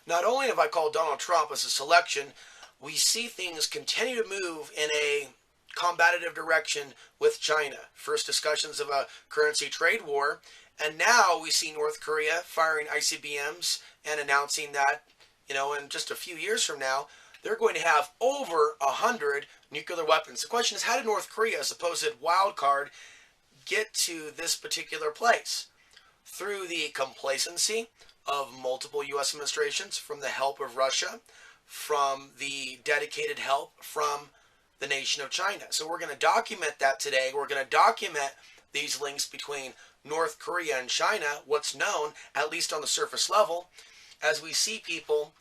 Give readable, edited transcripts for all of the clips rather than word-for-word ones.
Not only have I called Donald Trump as a selection, we see things continue to move in a combative direction with China. First discussions of a currency trade war, and now we see North Korea firing ICBMs and announcing that, in just a few years from now, they're going to have over 100 nuclear weapons. The question is, how did North Korea, as a supposed wild card, get to this particular place? Through the complacency of multiple U.S. administrations, from the help of Russia, from the dedicated help from the nation of China. So we're going to document that today. We're going to document these links between North Korea and China, what's known, at least on the surface level, as we see people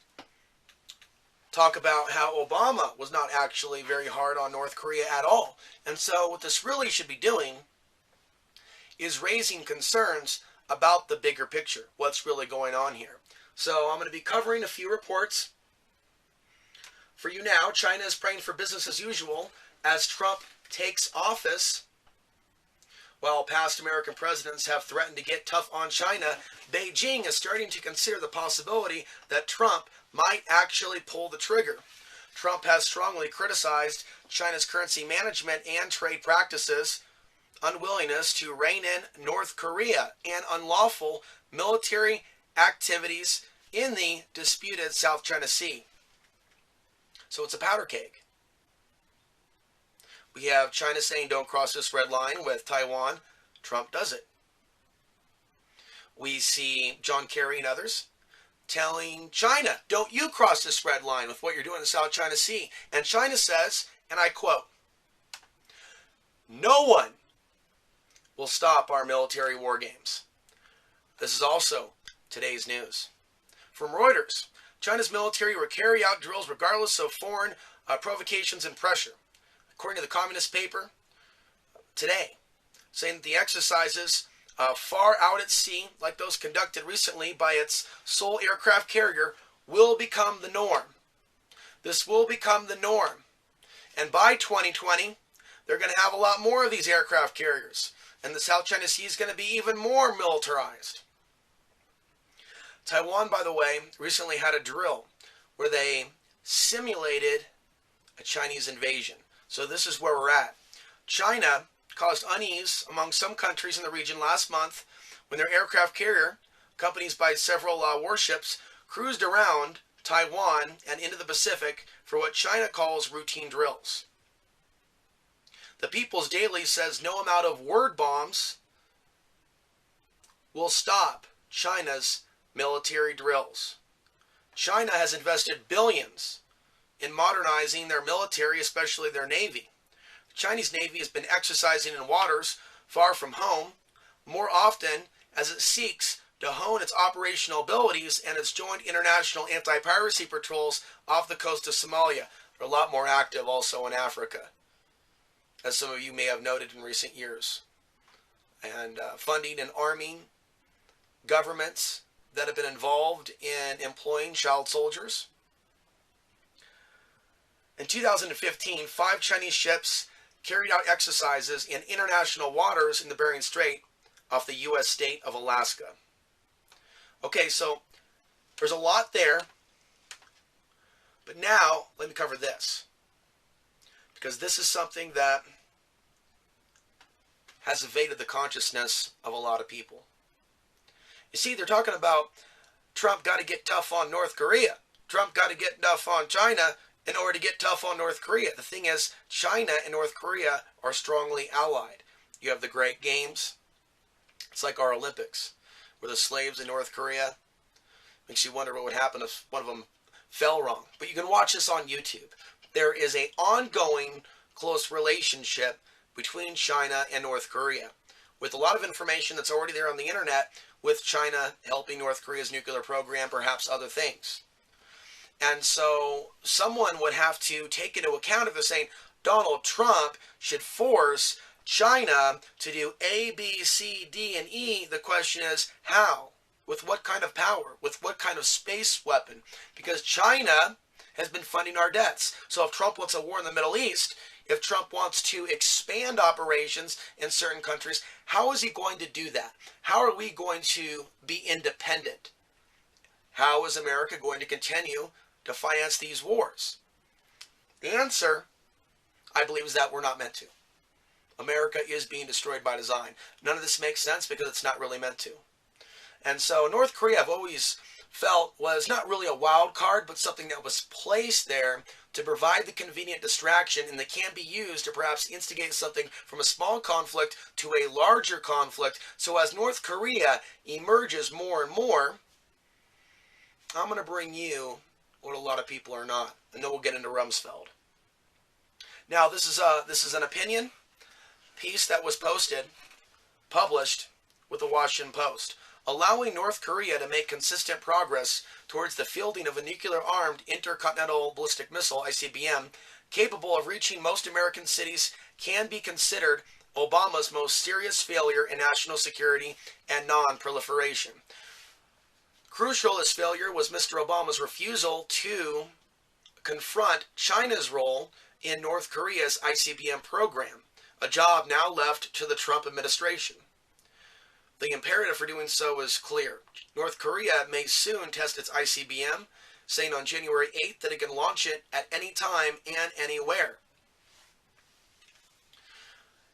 talk about how Obama was not actually very hard on North Korea at all. And so what this really should be doing is raising concerns about the bigger picture, what's really going on here. So I'm going to be covering a few reports for you now. China is praying for business as usual as Trump takes office. While past American presidents have threatened to get tough on China, Beijing is starting to consider the possibility that Trump might actually pull the trigger. Trump has strongly criticized China's currency management and trade practices, unwillingness to rein in North Korea, and unlawful military activities in the disputed South China Sea. So it's a powder keg. We have China saying don't cross this red line with Taiwan. Trump does it. We see John Kerry and others telling China, don't you cross this red line with what you're doing in the South China Sea. And China says, and I quote, no one will stop our military war games. This is also today's news. From Reuters, China's military will carry out drills regardless of foreign provocations and pressure. According to the Communist paper today, saying that the exercises far out at sea, like those conducted recently by its sole aircraft carrier, will become the norm. This will become the norm. And by 2020, they're going to have a lot more of these aircraft carriers. And the South China Sea is going to be even more militarized. Taiwan, by the way, recently had a drill where they simulated a Chinese invasion. So this is where we're at. China caused unease among some countries in the region last month when their aircraft carrier, accompanied by several warships, cruised around Taiwan and into the Pacific for what China calls routine drills. The People's Daily says no amount of word bombs will stop China's military drills. China has invested billions in modernizing their military, especially their navy. The Chinese Navy has been exercising in waters far from home more often as it seeks to hone its operational abilities and its joint international anti-piracy patrols off the coast of Somalia. They're a lot more active also in Africa, as some of you may have noted in recent years. And funding and arming governments that have been involved in employing child soldiers. In 2015, 5 Chinese ships carried out exercises in international waters in the Bering Strait off the U.S. state of Alaska. Okay, so there's a lot there, but now let me cover this, because this is something that has evaded the consciousness of a lot of people. You see, they're talking about Trump got to get tough on North Korea. Trump got to get tough on China in order to get tough on North Korea. The thing is, China and North Korea are strongly allied. You have the Great Games. It's like our Olympics, where the slaves in North Korea, makes you wonder what would happen if one of them fell wrong. But you can watch this on YouTube. There is an ongoing close relationship between China and North Korea, with a lot of information that's already there on the internet, with China helping North Korea's nuclear program, perhaps other things. And so someone would have to take into account if they're saying Donald Trump should force China to do A, B, C, D, and E. The question is how? With what kind of power? With what kind of space weapon? Because China has been funding our debts. So if Trump wants a war in the Middle East, if Trump wants to expand operations in certain countries, how is he going to do that? How are we going to be independent? How is America going to continue to finance these wars? The answer, I believe, is that we're not meant to. America is being destroyed by design. None of this makes sense because it's not really meant to. And so North Korea, I've always felt, was not really a wild card, but something that was placed there to provide the convenient distraction and that can be used to perhaps instigate something from a small conflict to a larger conflict. So as North Korea emerges more and more, I'm going to bring you what a lot of people are not, and then we'll get into Rumsfeld. Now, this is an opinion piece that was published with the Washington Post, allowing North Korea to make consistent progress towards the fielding of a nuclear-armed intercontinental ballistic missile, ICBM, capable of reaching most American cities, can be considered Obama's most serious failure in national security and non-proliferation. Crucial as failure was Mr. Obama's refusal to confront China's role in North Korea's ICBM program, a job now left to the Trump administration. The imperative for doing so is clear. North Korea may soon test its ICBM, saying on January 8th that it can launch it at any time and anywhere.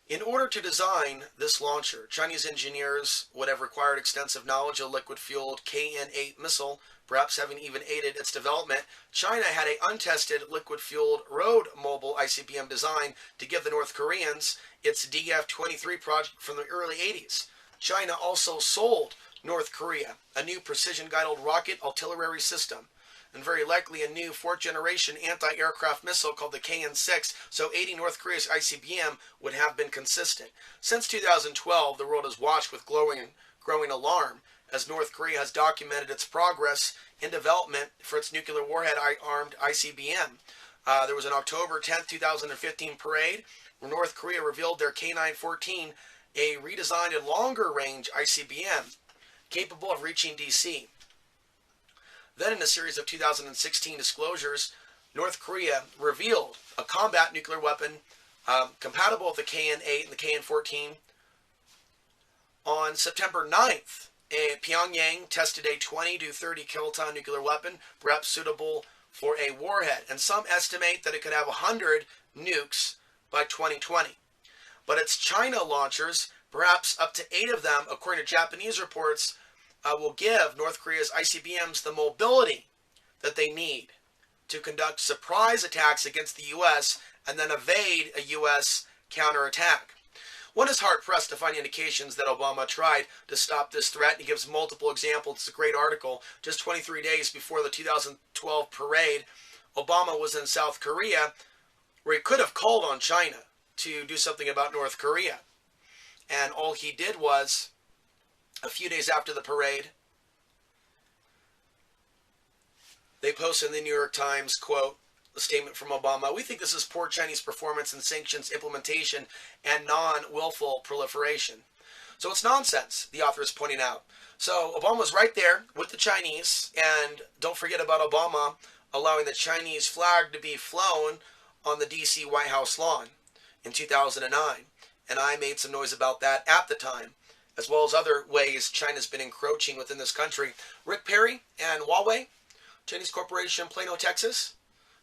In order to design this launcher, Chinese engineers would have required extensive knowledge of liquid-fueled KN-8 missile, perhaps having even aided its development. China had an untested liquid-fueled road-mobile ICBM design to give the North Koreans its DF-23 project from the early 80s. China also sold North Korea a new precision-guided rocket artillery system, and very likely a new fourth-generation anti-aircraft missile called the KN-6, so aiding North Korea's ICBM would have been consistent. Since 2012, the world has watched with growing alarm as North Korea has documented its progress in development for its nuclear warhead-armed ICBM. There was an October 10, 2015 parade where North Korea revealed their K9-14, a redesigned and longer-range ICBM capable of reaching DC. Then in a series of 2016 disclosures, North Korea revealed a combat nuclear weapon compatible with the KN-8 and the KN-14. On September 9th, Pyongyang tested a 20 to 30 kiloton nuclear weapon, perhaps suitable for a warhead, and some estimate that it could have 100 nukes by 2020. But its China launchers, perhaps up to 8 of them, according to Japanese reports, will give North Korea's ICBMs the mobility that they need to conduct surprise attacks against the U.S. and then evade a U.S. counterattack. One is hard-pressed to find indications that Obama tried to stop this threat. He gives multiple examples. It's a great article. Just 23 days before the 2012 parade, Obama was in South Korea, where he could have called on China to do something about North Korea. And all he did was, a few days after the parade, they posted in the New York Times, quote, a statement from Obama: "We think this is poor Chinese performance in sanctions implementation and non-willful proliferation." So it's nonsense, the author is pointing out. So Obama's right there with the Chinese, and don't forget about Obama allowing the Chinese flag to be flown on the D.C. White House lawn in 2009. And I made some noise about that at the time, as well as other ways China's been encroaching within this country. Rick Perry and Huawei, Chinese corporation, Plano, Texas.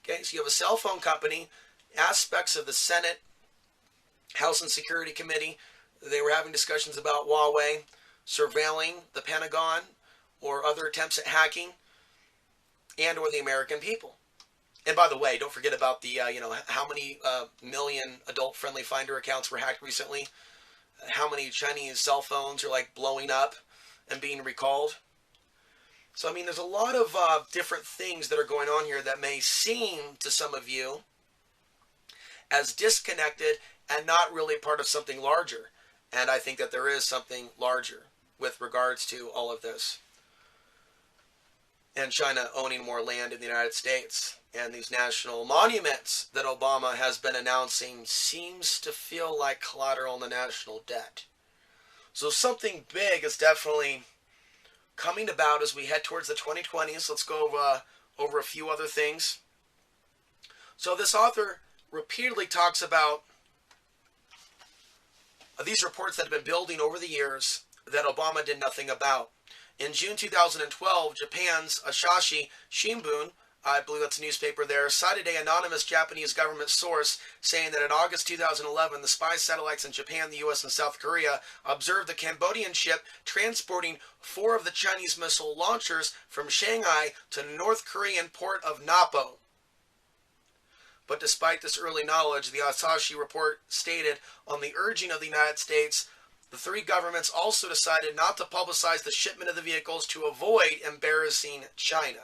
Okay, so you have a cell phone company, aspects of the Senate, House and Security Committee. They were having discussions about Huawei surveilling the Pentagon or other attempts at hacking and or the American people. And by the way, don't forget about the, how many million adult-friendly Finder accounts were hacked recently. How many Chinese cell phones are like blowing up and being recalled. So, I mean, there's a lot of different things that are going on here that may seem to some of you as disconnected and not really part of something larger. And I think that there is something larger with regards to all of this. And China owning more land in the United States. And these national monuments that Obama has been announcing seems to feel like collateral in the national debt. So something big is definitely coming about as we head towards the 2020s. Let's go over a few other things. So this author repeatedly talks about these reports that have been building over the years that Obama did nothing about. In June 2012, Japan's Asahi Shimbun, I believe that's a newspaper there, cited an anonymous Japanese government source saying that in August 2011, the spy satellites in Japan, the US, and South Korea observed the Cambodian ship transporting 4 of the Chinese missile launchers from Shanghai to the North Korean port of Napo. But despite this early knowledge, the Asahi report stated, on the urging of the United States, the 3 governments also decided not to publicize the shipment of the vehicles to avoid embarrassing China.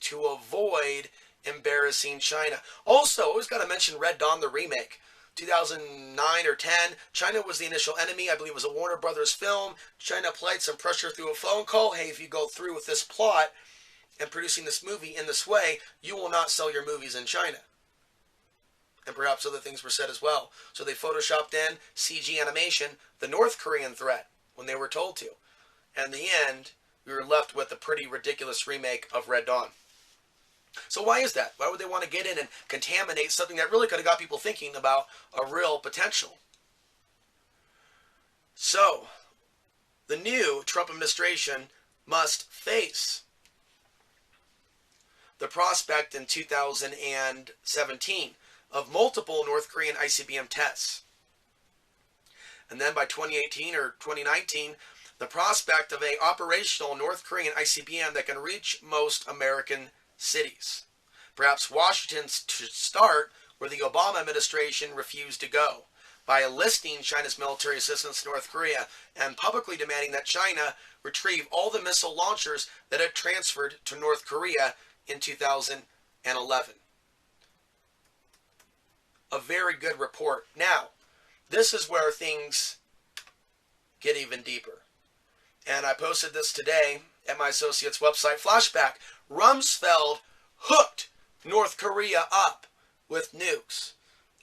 To avoid embarrassing China. Also, always got to mention Red Dawn, the remake. 2009 or 10, China was the initial enemy. I believe it was a Warner Brothers film. China applied some pressure through a phone call. Hey, if you go through with this plot and producing this movie in this way, you will not sell your movies in China. And perhaps other things were said as well. So they photoshopped in CG animation the North Korean threat when they were told to. And in the end, we were left with a pretty ridiculous remake of Red Dawn. So why is that? Why would they want to get in and contaminate something that really could have got people thinking about a real potential? So, the new Trump administration must face the prospect in 2017 of multiple North Korean ICBM tests. And then by 2018 or 2019, the prospect of an operational North Korean ICBM that can reach most American cities. Perhaps Washington should start where the Obama administration refused to go, by enlisting China's military assistance to North Korea and publicly demanding that China retrieve all the missile launchers that it transferred to North Korea in 2011. A very good report. Now, this is where things get even deeper. And I posted this today at my associate's website, Flashback. Rumsfeld hooked North Korea up with nukes.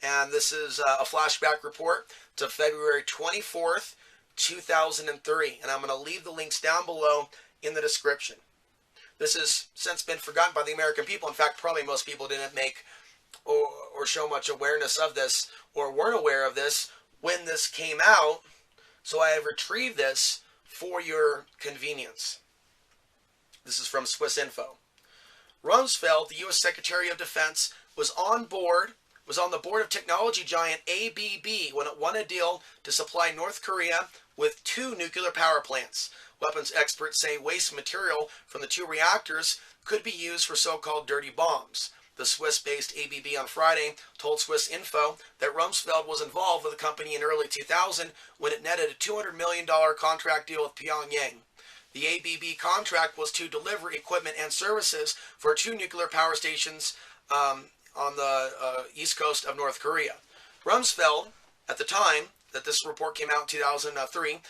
And this is a flashback report to February 24th, 2003. And I'm going to leave the links down below in the description. This has since been forgotten by the American people. In fact, probably most people didn't make or show much awareness of this or weren't aware of this when this came out. So I have retrieved this for your convenience. This is from Swiss Info. Rumsfeld, the U.S. Secretary of Defense, was on the board of technology giant ABB when it won a deal to supply North Korea with 2 nuclear power plants. Weapons experts say waste material from the 2 reactors could be used for so-called dirty bombs. The Swiss-based ABB on Friday told Swiss Info that Rumsfeld was involved with the company in early 2000 when it netted a $200 million contract deal with Pyongyang. The ABB contract was to deliver equipment and services for 2 nuclear power stations on the east coast of North Korea. Rumsfeld, at the time that this report came out in 2003,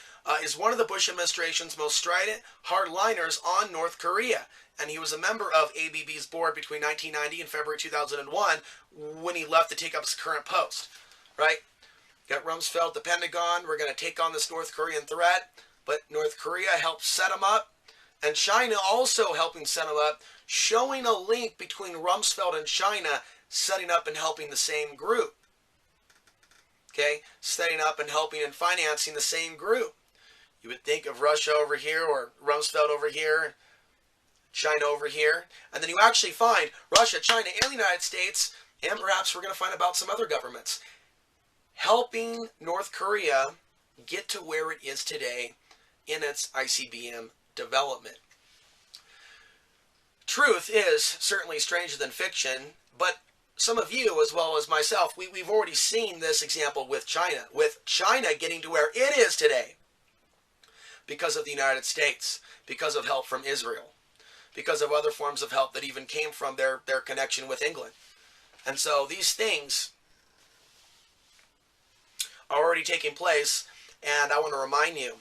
is one of the Bush administration's most strident hardliners on North Korea. And he was a member of ABB's board between 1990 and February 2001 when he left to take up his current post. Right? Got Rumsfeld, the Pentagon, we're going to take on this North Korean threat. But North Korea helped set him up, and China also helping set him up, showing a link between Rumsfeld and China setting up and helping the same group. Okay? Setting up and helping and financing the same group. You would think of Russia over here, or Rumsfeld over here, China over here, and then you actually find Russia, China, and the United States, and perhaps we're going to find about some other governments, helping North Korea get to where it is today in its ICBM development. Truth is certainly stranger than fiction, but some of you, as well as myself, we've already seen this example with China getting to where it is today because of the United States, because of help from Israel, because of other forms of help that even came from their connection with England. And so these things are already taking place, and I want to remind you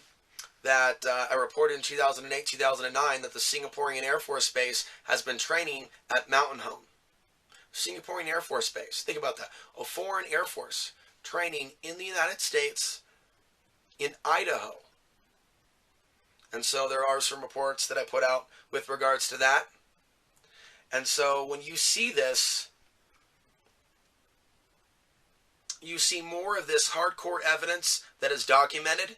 that I reported in 2008, 2009 that the Singaporean Air Force Base has been training at Mountain Home. Singaporean Air Force Base. Think about that. A foreign Air Force training in the United States in Idaho. And so there are some reports that I put out with regards to that. And so when you see this, you see more of this hardcore evidence that is documented.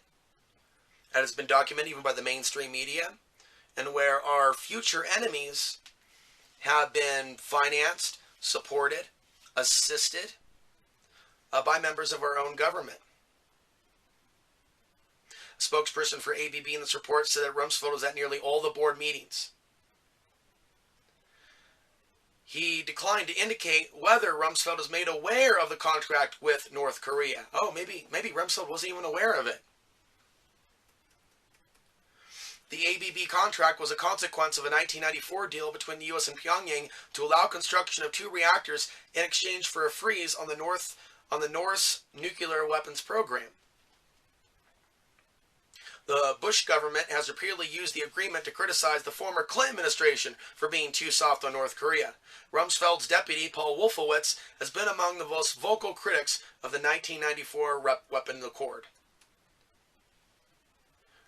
that has been documented even by the mainstream media, and where our future enemies have been financed, supported, assisted by members of our own government. A spokesperson for ABB in this report said that Rumsfeld was at nearly all the board meetings. He declined to indicate whether Rumsfeld was made aware of the contract with North Korea. Oh, maybe Rumsfeld wasn't even aware of it. The ABB contract was a consequence of a 1994 deal between the U.S. and Pyongyang to allow construction of 2 reactors in exchange for a freeze on the North's nuclear weapons program. The Bush government has repeatedly used the agreement to criticize the former Clinton administration for being too soft on North Korea. Rumsfeld's deputy, Paul Wolfowitz, has been among the most vocal critics of the 1994 weapon accord.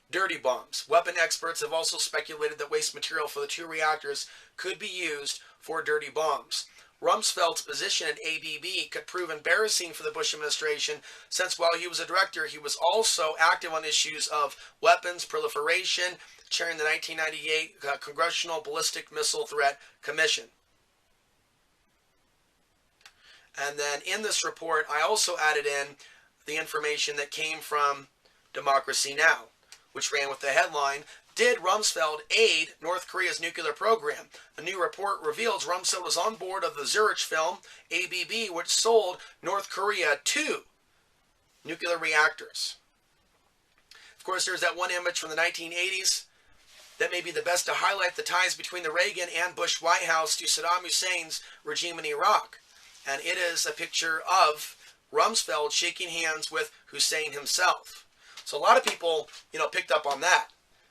Dirty bombs. Weapon experts have also speculated that waste material for the 2 reactors could be used for dirty bombs. Rumsfeld's position at ABB could prove embarrassing for the Bush administration, since while he was a director, he was also active on issues of weapons proliferation, chairing the 1998 Congressional Ballistic Missile Threat Commission. And then in this report, I also added in the information that came from Democracy Now!, which ran with the headline, "Did Rumsfeld aid North Korea's nuclear program?" A new report reveals Rumsfeld was on board of the Zurich film ABB, which sold North Korea 2 nuclear reactors. Of course, there's that one image from the 1980s that may be the best to highlight the ties between the Reagan and Bush White House to Saddam Hussein's regime in Iraq. And it is a picture of Rumsfeld shaking hands with Hussein himself. So a lot of people, picked up on that.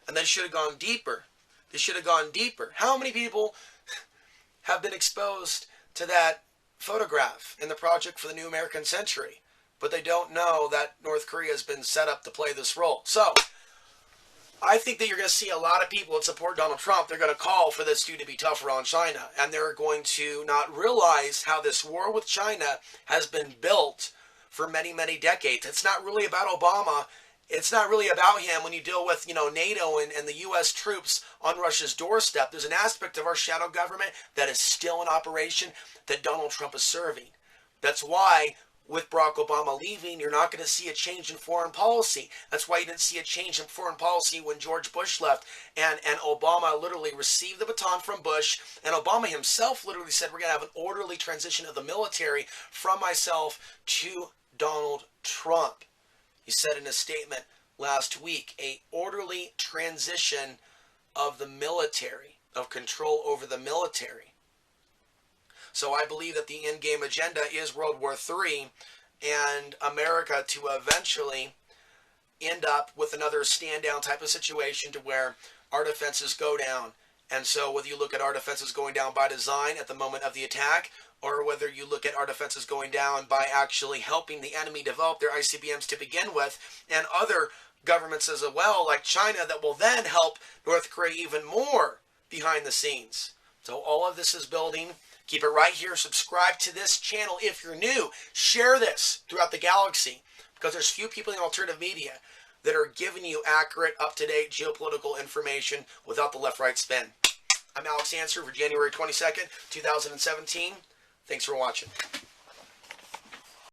And they should have gone deeper. They should have gone deeper. How many people have been exposed to that photograph in the Project for the New American Century, but they don't know that North Korea has been set up to play this role? So I think that you're going to see a lot of people that support Donald Trump. They're going to call for this dude to be tougher on China, and they're going to not realize how this war with China has been built for many, many decades. It's not really about Obama. It's not really about him when you deal with, NATO and the U.S. troops on Russia's doorstep. There's an aspect of our shadow government that is still in operation that Donald Trump is serving. That's why with Barack Obama leaving, you're not going to see a change in foreign policy. That's why you didn't see a change in foreign policy when George Bush left. And Obama literally received the baton from Bush. And Obama himself literally said, we're going to have an orderly transition of the military from myself to Donald Trump. He said in a statement last week, a orderly transition of the military, of control over the military. So I believe that the endgame agenda is World War III and America to eventually end up with another stand-down type of situation to where our defenses go down. And so whether you look at our defenses going down by design at the moment of the attack, or whether you look at our defenses going down by actually helping the enemy develop their ICBMs to begin with, and other governments as well, like China, that will then help North Korea even more behind the scenes. So all of this is building. Keep it right here. Subscribe to this channel if you're new. Share this throughout the galaxy, because there's few people in alternative media that are giving you accurate, up-to-date geopolitical information without the left-right spin. I'm Alex Answer for January 22nd, 2017. Thanks for watching.